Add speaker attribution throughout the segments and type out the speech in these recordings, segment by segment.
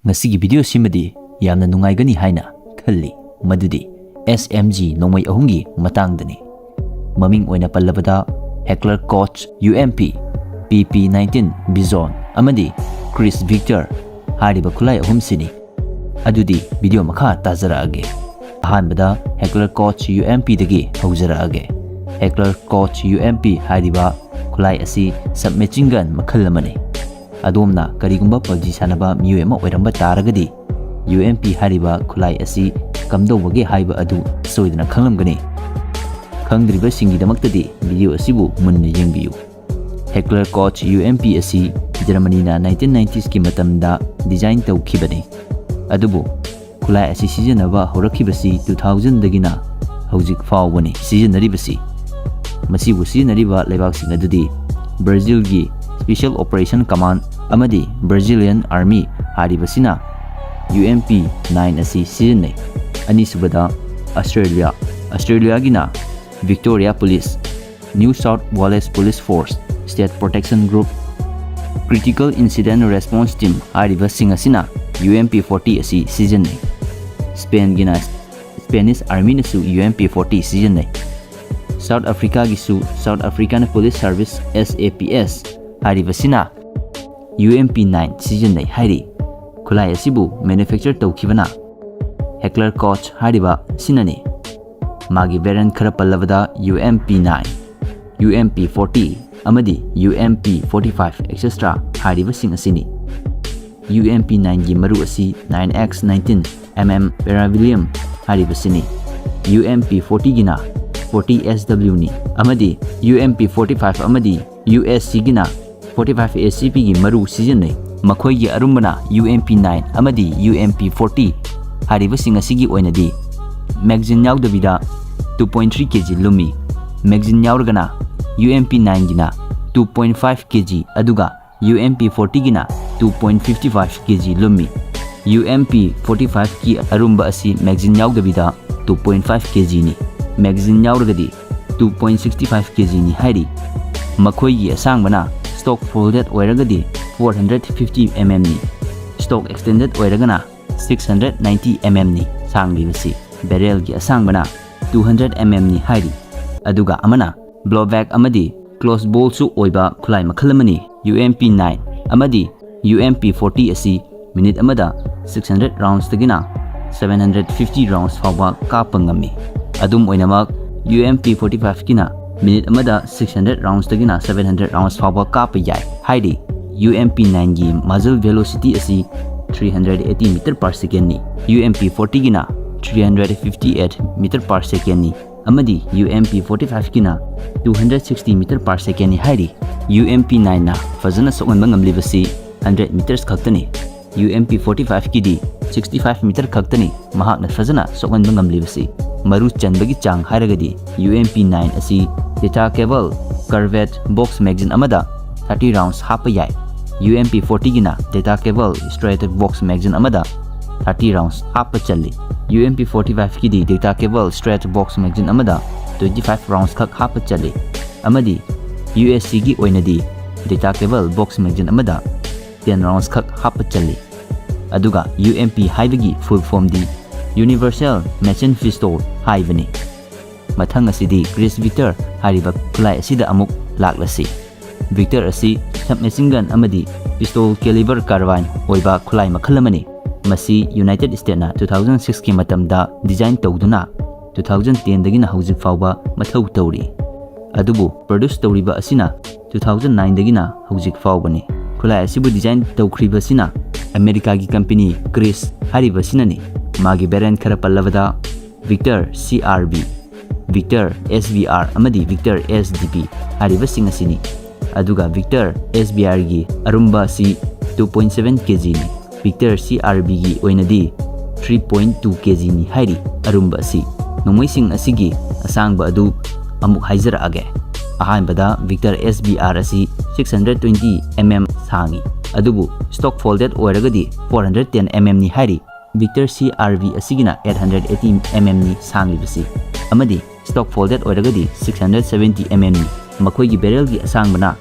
Speaker 1: Ngasigi video simadi yamna nungaigani haina khalli madudi SMG Nongmei ahumgi matangdani. Maming oina pallabada Heckler Koch UMP PP19 Bizon amadi Chris Victor hariba khulai ahum sini. Adudi video makha tazaraage. Ahanbada Heckler Koch UMP dagi hauzaraage. Heckler Koch UMP hariba khulai asi submachine gun makhal amani. Adomna karigumba PUBG sanaba miyoy ama oiramba taragadi UMP hariba khulai asi kamdobage haiba adu soidana khanglamgani. Khangdriba singidamaktadi video asibu munna yengbiyu. Heckler Koch UMP asi Germany na 1990s ki matamda design tawkhibani. Adubu khulai asi sijanaba horakhibasi 2000 dagina hojik fawbani sijanaribasi. Masibu sijanariba lebaksing adudi Brazil gi Special Operation Command amadi Brazilian Army haribasina UMP9 asi sijanai. Anisubada Australia gina Victoria Police, New South Wales Police Force, State Protection Group, Critical Incident Response Team hariba singasina UMP40 asi sijanai. Spain gina Spanish Army nasu UMP40 sijanai. South Africa gisu South African Police Service SAPS haribasina UMP9 sijanai hairi. Khulai asibu manufacture tawkhibana Heckler Koch hariba sinani. Magi variant khara pallabada UMP9, UMP40 amadi UMP45 etc. hariba sing asini. UMP9 gi maru asi 9x19mm Parabellum hariba sini. UMP40 gina 40SW ni amadi UMP45 amadi USC gina 45 ACP gi maru sijanai. Makhoi gi arumbana UMP9 amadi UMP40 hariba sing asigi oinadi magazine yaudabida 2.3 kg lumi. Magazine yaurgana UMP9 gina 2.5 kg aduga UMP40 gina 2.55 kg lumi. UMP45 ki arumba asi magazine yaudabida 2.5 kg ni. Magazine yaurgadi 2.65 kg ni hairi. Makhoi gi asangbana stock folded oiragadi 450mm ni. Stock extended oiragana 690mm ni sanglibasi. Barrel gi asangbana 200mm ni hairi. Aduga amana blowback amadi close bolt su oiba khulai makhalamani UMP9 amadi UMP40 asi minute amada 600 rounds tagina 750 rounds fawba kapangami. Adum oinamak UMP45 kina minute amada 600 rounds tagina 700 rounds fawba kapa yai hairi. UMP9 gi muzzle velocity asi 380 meter per second ni. UMP40 gina 358 meter per second ni amadi UMP45 gina 260 meter per second ni hairi. UMP9 na fazana sokanba ngamlibasi 100 meters khaktani. UMP45 kidi 65 meter khaktani mahakna fazana sokanba ngamlibasi. Maru chanbagi chang hairagadi UMP9 asi detachable curved box magazine amada 30 rounds hapa yai. UMP40 gina detachable straight box magazine amada 30 rounds hapa challi. UMP45 kidi detachable straight box magazine amada 25 rounds khak hapa challi. Amadi USC gi oinadi detachable box magazine amada 10 rounds khak hapa challi. Aduga UMP haibagi full form di Universal Machine Pistol haibani. Mathang asidi Chris Victor hariba khulai asida amuk laklasi. Victor asi submachine gun amadi pistol caliber carbine oiba khulai makhalamani. Masi United States na 2006 ki matamda design tawduna 2010 dagina hojik fawba mathau tawri. Adubu produce tawriba asina 2009 dagina hojik fawbani. Khulai asibu design tawkhriba sina America gi company Chris hariba sinani. Magi variant khara pallabada Victor CRB, Victor SBR amadi Victor SDP hariba sing asini. Aduga Victor SBR gi arumba si 2.7 kg ni. Victor CRB gi oinadi 3.2 kg ni hairi arumba si. Nongmei sing asigi asangba adu amuk haizaraage. Ahanbada Victor SBR asi 620mm sangi. Adubu stock folded oiragadi 410mm ni hairi. Victor CRV asigina 880mm ni sangi basi. Amadi stock folded oiragadi 670mm ni. Makhoi gi barrel gi asangbana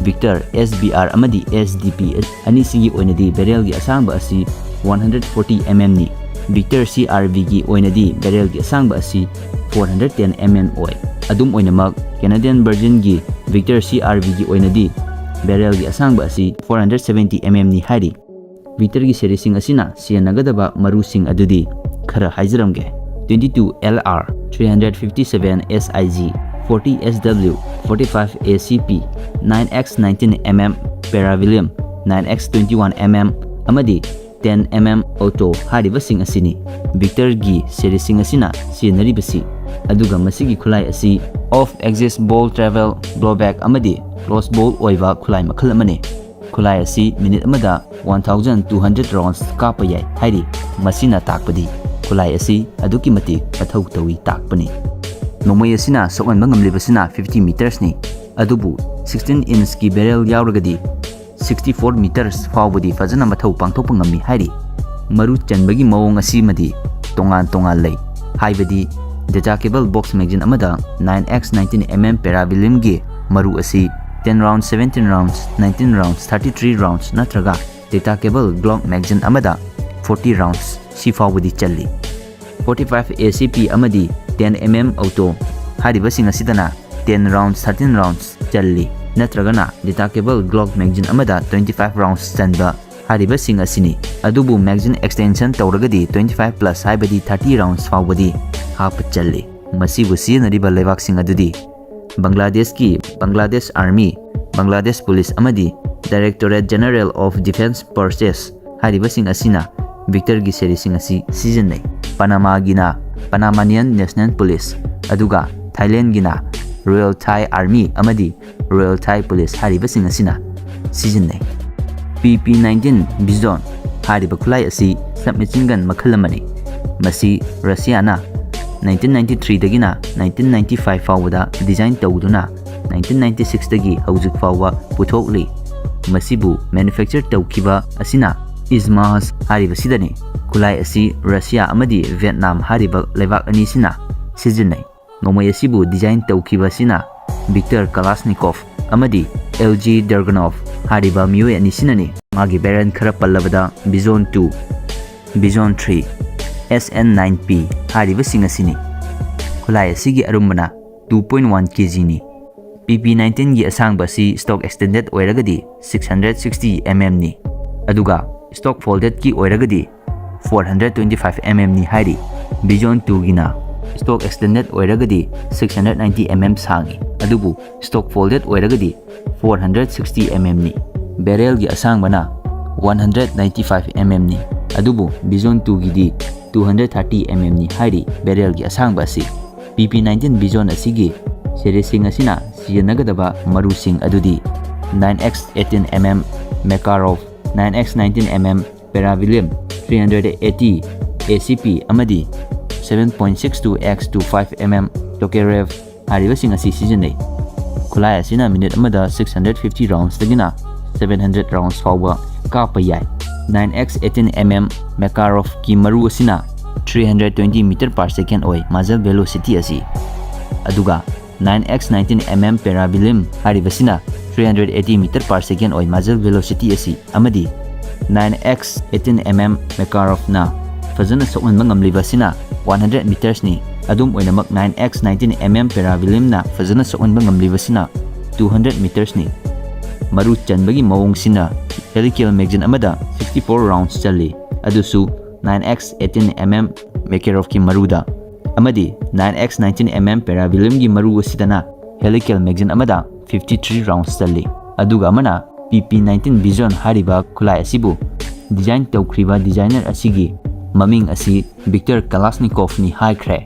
Speaker 1: Victor SBR amadi SDP ani sigi oinadi barrel gi asangba asi 140 mm ni. Victor CRV gi oinadi barrel gi asangba asi 410 mm oi. Adum oinamak Canadian version gi Victor CRV gi oinadi barrel gi asangba asi 470 mm ni hairi. Victor gi serising asina sianagadaba marusing adudi khara haijaramge. 22 LR 357 SIG 40 SW 45 ACP 9x19 mm Paravillium 9x21 mm amadi 10 mm auto haribasing asini. Victor gi serising asina sianaribasi aduga masigi khulai asi off axis ball travel blowback amadi close ball oiba khulai makhal amane. Khulai asi minute amada 1200 rounds kapa yai hairi masina takpadi khulai asi aduki mati pathau tawi takpani. Nongmei asina sokan ngamlibasina 50 meters ni adubu 16 inch ki barrel yauragadi 64 meters fawbadi fajana mathau pangthokpa ngami hairi. Maru chanbagi mawong asimadi tongan lei haibadi detachable box magazine amada 9x19 mm Paravillium gi maru asi 10 rounds 17 rounds 19 rounds 33 rounds natraga detachable Glock magazine amada 40 rounds si fawbadi challi. 45 ACP amadi 10 mm auto haribasing asidana 10 rounds 13 rounds challi natragana detachable Glock magazine amada 25 rounds chanba haribasing asini. Adubu magazine extension tawragadi 25 plus haibadi 30 rounds fawbadi hap challi. Masibu sinariba lebaksing adudi Bangladesh ki Bangladesh Army, Bangladesh Police amadi Directorate General of Defense Purchase haribasing asina Victor gi serising asi season nei. Panama gina Panamanian National Police aduga Thailand gina Royal Thai Army amadi Royal Thai Police haribasing asina season nei. PP-19 Bizon hariba khulai asi submachine gun makhal amani. Masi Russia na 1993 dagina 1995 fawada design tawduna 1996 dagi hawjuk fawa puthokli. Masibu manufacture tawkiba asina Ismas hariba sidani. Khulai asi Russia amadi Vietnam hariba lebak ani sina season nei. Nongmei asibu design tawkiba sina Viktor Kalashnikov amadi LG Dragunov hariba miyoi ani sinani. Magi barrel khara pallabada Bizon 2, Bizon 3, SN9P hariba singasini. Khulai asigi arumbana 2.1 kg ni. PP-19 gi asangba si stock extended oiragadi 660 mm ni. Aduga stock folded ki oiragadi 425 mm ni hairi. Bizon 2 gina stock extended oiragadi 690 mm sangi. Adubu stock folded oiragadi 460 mm ni. Barrel gi asangbana 195 mm ni. Adubu Bizon 2 gidi 230 mm ni hairi barrel gi asangba si. PP-19 Bizon asigi serising asina siyanagadaba marusing adudi 9x18 mm Makarov 9x19 mm Paravillium 380 ACP amadi 7.62x25 mm Tokarev haribasing asi season nei. Khulai asina minute amada 650 rounds dagina 700 rounds fawba kapa yai. 9x18 mm Makarov ki maru asina 320 meter per second oi muzzle velocity asi. Aduga 9x19 mm Paravillium haribasina 380 meter per second oi muzzle velocity asi amadi 9x18 mm Makarov na fazana sokman ngamlibasina 100 meters ni. Adum oinamak 9x19 mm Paravillium na fazana sokman ngamlibasina 200 meters ni. Maru chanbagi mawong sina helical magazine amada 64 rounds challi. Adusu 9x18 mm Makarov ki maruda amadi 9x19 mm Paravillium gi maru asidana helical magazine amada 53 rounds challi. Aduga amana PP-19 Bizon hariba khulai asibu design tawkriba designer asigi maming asi Viktor Kalashnikov ni haikre.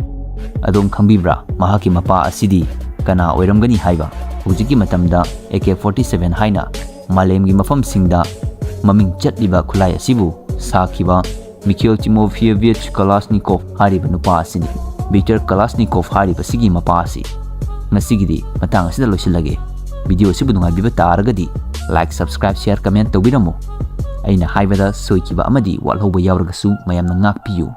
Speaker 1: Adom khambibra mahaki mapa asidi kana oiramgani haiba. Hujiki matamda AK-47 haina malemgi mafamsingda maming chatliba khulai asibu sakiba Mikhail Timofeyevich Kalashnikov hariba nupa asini. Viktor Kalashnikov hariba sigi mapa asi. Ngasigidi matang asida loisilage. Video asibu nungaibiba taragadi like, subscribe, share, comment tawbiramo. Aina haibada soikiba amadi walhoba yauragasu mayamna ngakpiyu.